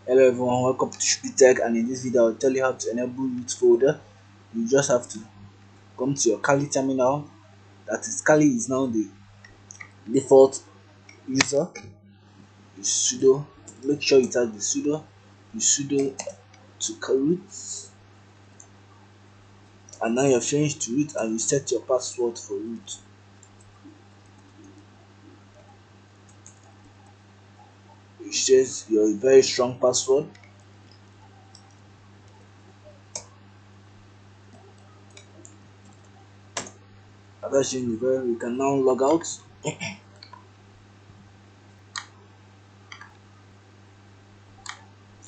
Hello everyone, welcome to Tech, and in this video I'll tell you how to enable root folder. You just have to come to your Kali terminal. That is, Kali is now the default user. You sudo, make sure it has the sudo. You sudo to root, and now you have changed to root, and you set your password for root. It says your very strong password. After changing the very, you can now log out. You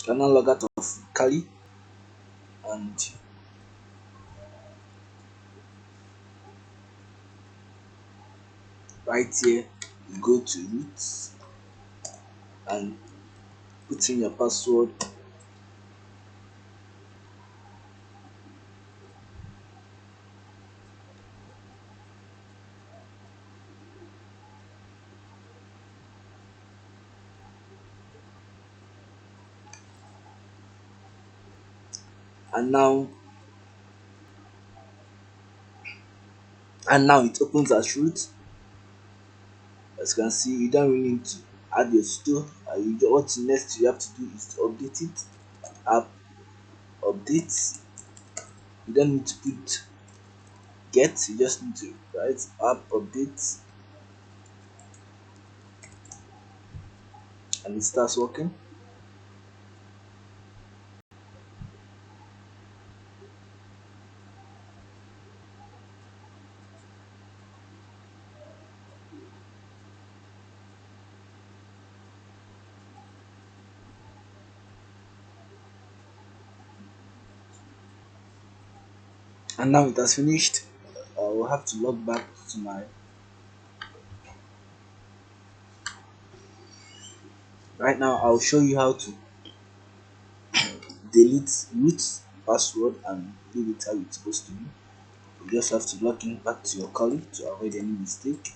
can now log out of Kali, and right here you go to root and put in your password. and now and now it opens as root. As you can see, you don't really need to add your store. What next you have to do is to update it. App updates. You don't need to put get, you just need to write app updates, and it starts working. And now it has finished. I will have to log back to my right now. I'll show you how to delete root password and leave it how it's supposed to be. You just have to log in back to your colleague to avoid any mistake.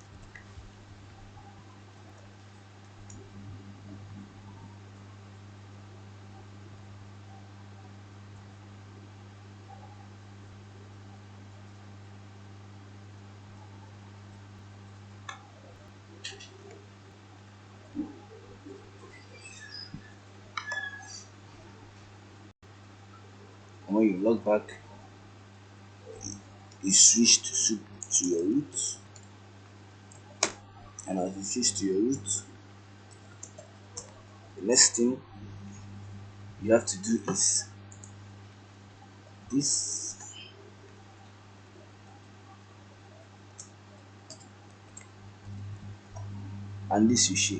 And when you log back, you switch to your root. And as you switch to your root, the next thing you have to do is this. And this you share.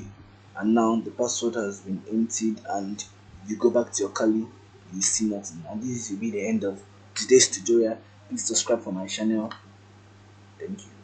And now the password has been emptied, and you go back to your Kali, you see nothing. And this will be the end of today's tutorial. Please subscribe for my channel. Thank you.